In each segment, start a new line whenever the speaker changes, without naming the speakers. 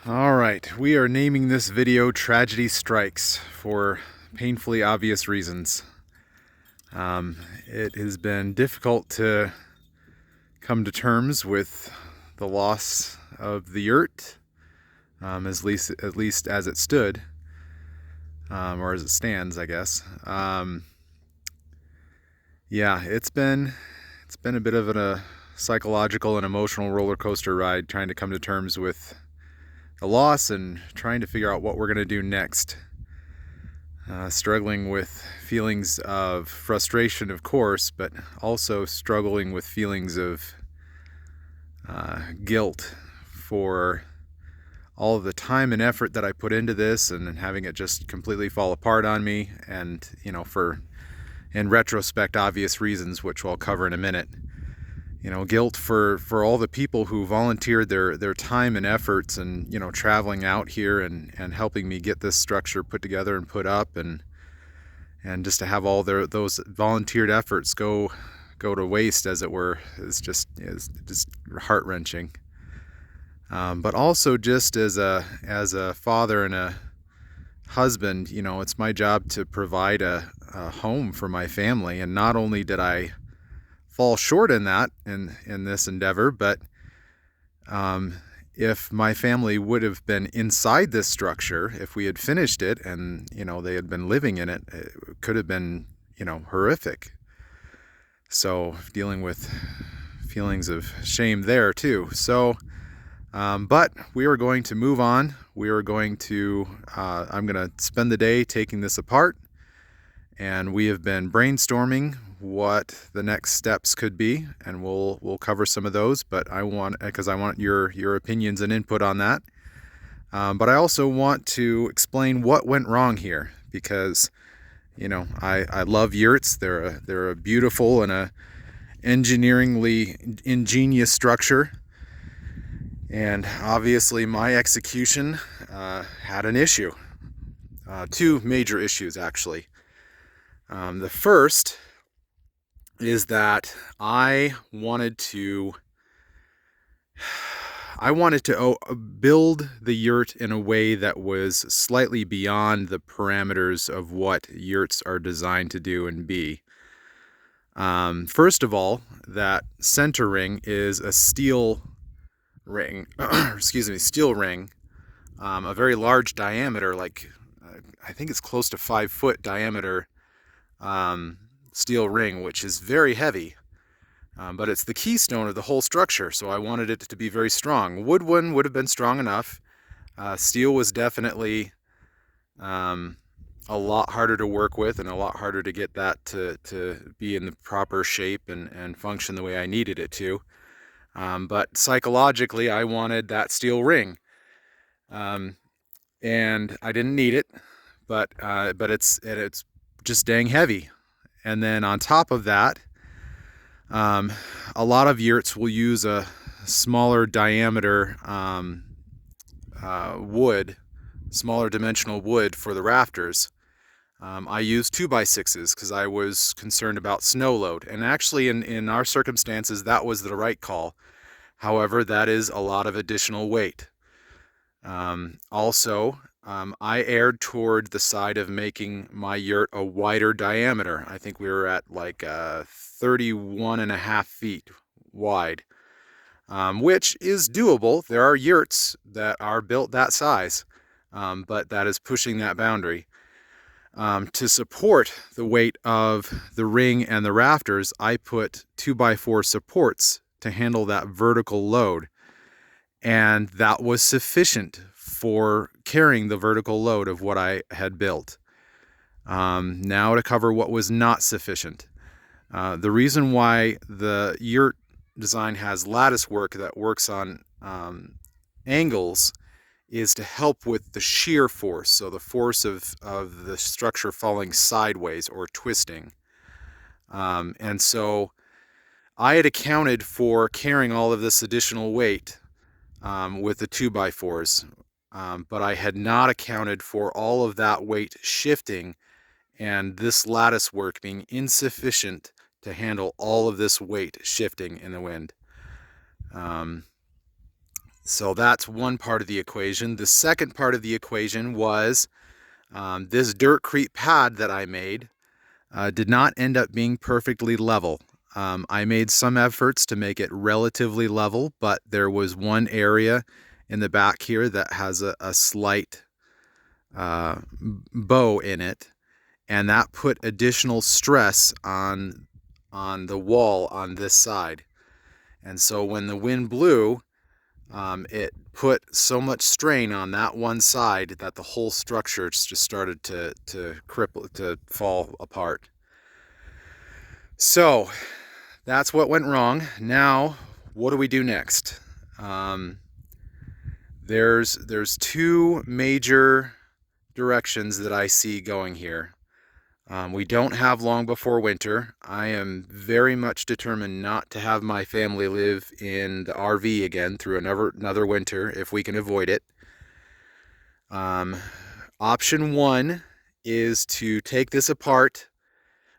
All right, we are naming this video Tragedy Strikes for painfully obvious reasons. It has been difficult to come to terms with the loss of the yurt, at least as it stood, or as it stands, I guess. Yeah, it's been a bit of a psychological and emotional roller coaster ride trying to come to terms with the loss and trying to figure out what we're going to do next. Struggling with feelings of frustration, of course, but also struggling with feelings of guilt for all of the time and effort that I put into this and having it just completely fall apart on me. And, for, in retrospect, obvious reasons, which I'll cover in a minute. Guilt for all the people who volunteered their time and efforts and, traveling out here and helping me get this structure put together and put up, and just to have all those volunteered efforts go to waste, as it were, is just heart-wrenching. But also, just as a father and a husband, it's my job to provide a home for my family. And not only did I fall short in that in this endeavor, but if my family would have been inside this structure, if we had finished it and they had been living in it, it could have been horrific. So dealing with feelings of shame there too. So but we are going to move on. We are going to I'm going to spend the day taking this apart, and we have been brainstorming what the next steps could be, and we'll cover some of those. But I want your opinions and input on that. But I also want to explain what went wrong here, because I love yurts. They're a beautiful and a engineeringly ingenious structure, and obviously my execution had an issue. Two major issues, actually. The first is that I wanted to build the yurt in a way that was slightly beyond the parameters of what yurts are designed to do and be. First of all, that center ring is a steel ring, steel ring, a very large diameter, I think it's close to 5-foot diameter, steel ring, which is very heavy, but it's the keystone of the whole structure, so I wanted it to be very strong. Wood one would have been strong enough. Steel was definitely a lot harder to work with and a lot harder to get that to be in the proper shape and function the way I needed it to. But psychologically, I wanted that steel ring, and I didn't need it, but it's just dang heavy. And then on top of that, a lot of yurts will use a smaller diameter wood, smaller dimensional wood for the rafters. I used 2x6s because I was concerned about snow load, and actually in our circumstances that was the right call. However, that is a lot of additional weight. Also, I erred toward the side of making my yurt a wider diameter. I think we were at 31.5 feet wide, which is doable. There are yurts that are built that size, but that is pushing that boundary. To support the weight of the ring and the rafters, I put 2x4 supports to handle that vertical load, and that was sufficient for carrying the vertical load of what I had built. Now to cover what was not sufficient. The reason why the yurt design has lattice work that works on angles is to help with the shear force, so the force of the structure falling sideways or twisting. And so I had accounted for carrying all of this additional weight with the 2x4s, but I had not accounted for all of that weight shifting and this lattice work being insufficient to handle all of this weight shifting in the wind. So that's one part of the equation. The second part of the equation was this Dirtcrete pad that I made did not end up being perfectly level. I made some efforts to make it relatively level, but there was one area in the back here that has a slight bow in it, and that put additional stress on the wall on this side. And so when the wind blew, it put so much strain on that one side that the whole structure just started to cripple, to fall apart. So that's what went wrong. Now, what do we do next? There's two major directions that I see going here. We don't have long before winter. I am very much determined not to have my family live in the RV again through another winter if we can avoid it. Option one is to take this apart,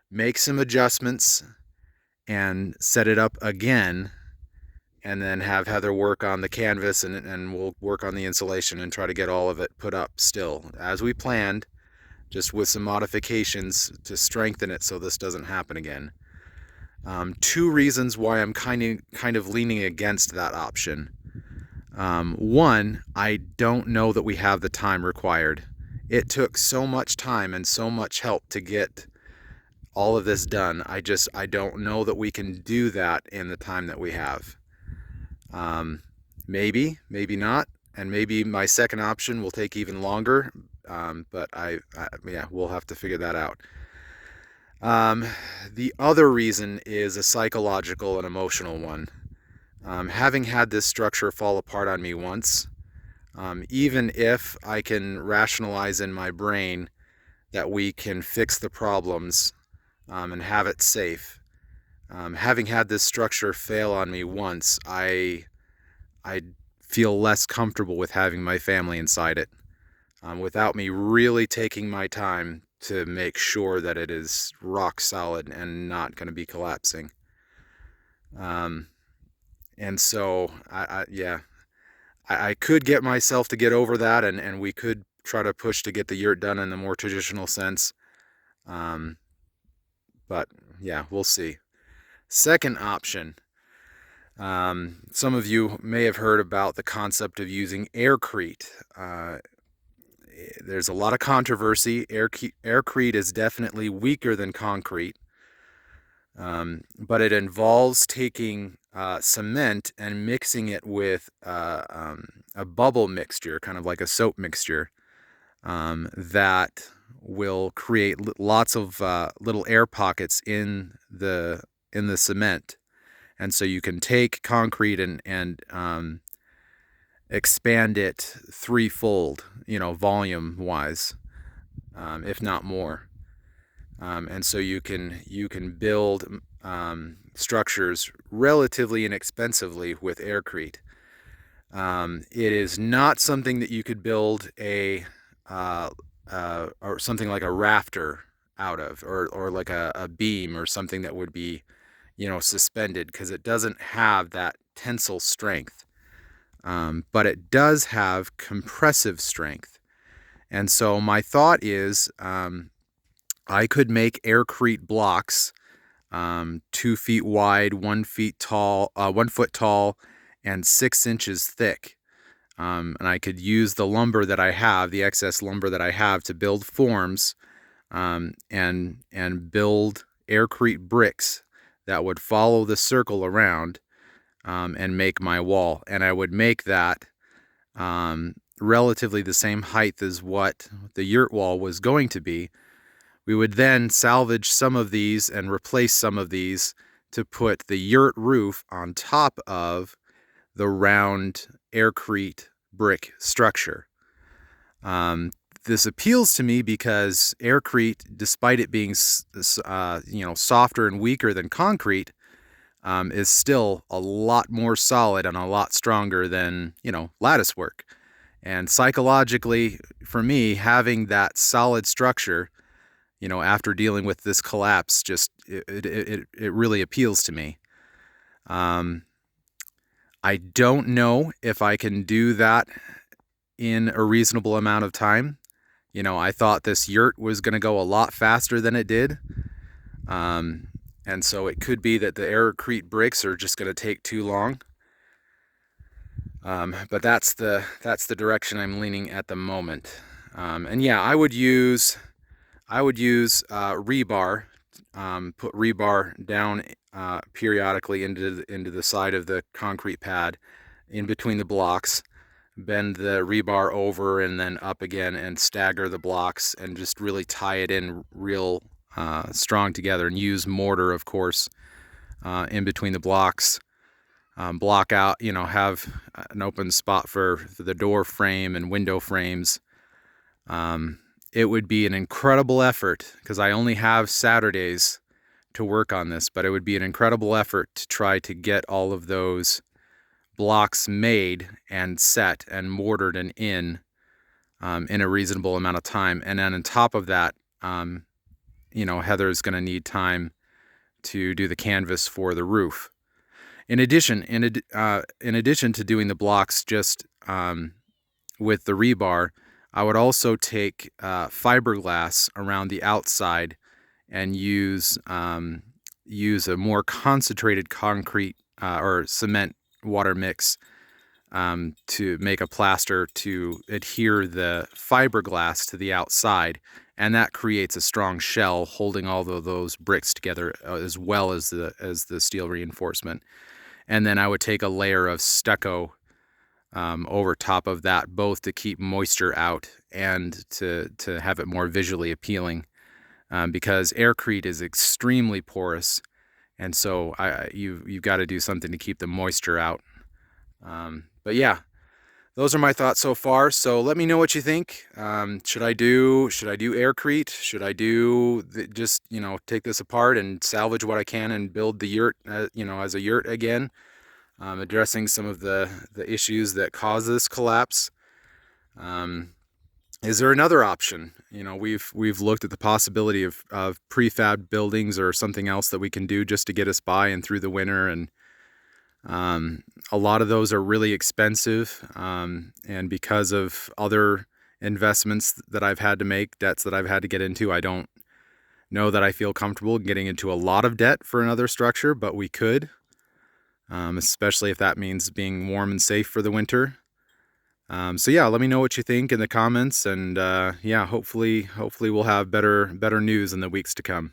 make some adjustments, and set it up again, and then have Heather work on the canvas, and we'll work on the insulation and try to get all of it put up still as we planned, just with some modifications to strengthen it so this doesn't happen again. Two reasons why I'm kind of leaning against that option. One, I don't know that we have the time required. It took so much time and so much help to get all of this done. I don't know that we can do that in the time that we have. Maybe not, and maybe my second option will take even longer, but yeah, we'll have to figure that out. The other reason is a psychological and emotional one. Having had this structure fall apart on me once, even if I can rationalize in my brain that we can fix the problems and have it safe, having had this structure fail on me once, I feel less comfortable with having my family inside it, without me really taking my time to make sure that it is rock solid and not going to be collapsing. And so I could get myself to get over that, and we could try to push to get the yurt done in the more traditional sense. But yeah, we'll see. Second option. Some of you may have heard about the concept of using aircrete. There's a lot of controversy. Aircrete is definitely weaker than concrete, but it involves taking cement and mixing it with a bubble mixture, kind of like a soap mixture, that will create lots of little air pockets in the cement. And so you can take concrete and expand it threefold, volume wise, if not more. And so you can build structures relatively inexpensively with aircrete. It is not something that you could build or something like a rafter out of, or like a beam or something that would be, suspended, because it doesn't have that tensile strength. But it does have compressive strength. And so my thought is, I could make aircrete blocks, 2 feet wide, 1 foot tall, and 6 inches thick. And I could use the lumber that I have, the excess lumber that I have, to build forms, and build aircrete bricks that would follow the circle around, and make my wall. And I would make that relatively the same height as what the yurt wall was going to be. We would then salvage some of these and replace some of these to put the yurt roof on top of the round aircrete brick structure. This appeals to me because aircrete, despite it being softer and weaker than concrete, is still a lot more solid and a lot stronger than lattice work. And psychologically, for me, having that solid structure, after dealing with this collapse, just it really appeals to me. I don't know if I can do that in a reasonable amount of time. You know, I thought this yurt was going to go a lot faster than it did. And so it could be that the aircrete bricks are just going to take too long. But that's the direction I'm leaning at the moment. And yeah, I would use rebar. Put rebar down periodically into the side of the concrete pad, in between the blocks. Bend the rebar over and then up again, and stagger the blocks, and just really tie it in real strong together. And use mortar, of course, in between the blocks. Block out, you know, have an open spot for the door frame and window frames. It would be an incredible effort, because I only have Saturdays to work on this, but it would be an incredible effort to try to get all of those blocks made and set and mortared and in a reasonable amount of time. And then on top of that, you know, Heather's going to need time to do the canvas for the roof. In addition to doing the blocks just with the rebar, I would also take fiberglass around the outside and use a more concentrated concrete or cement water mix to make a plaster to adhere the fiberglass to the outside, and that creates a strong shell holding all of those bricks together, as well as the steel reinforcement. And then I would take a layer of stucco over top of that, both to keep moisture out and to have it more visually appealing, because aircrete is extremely porous, and so you've got to do something to keep the moisture out. But yeah, those are my thoughts so far. So let me know what you think. Should I do aircrete? Should I just, you know, take this apart and salvage what I can and build the yurt, you know, as a yurt again, addressing some of the issues that cause this collapse? Is there another option? You know, we've looked at the possibility of prefab buildings or something else that we can do just to get us by and through the winter, and a lot of those are really expensive, and because of other investments that I've had to make, debts that I've had to get into, I don't know that I feel comfortable getting into a lot of debt for another structure, but we could, especially if that means being warm and safe for the winter. So yeah, let me know what you think in the comments, and yeah, hopefully we'll have better news in the weeks to come.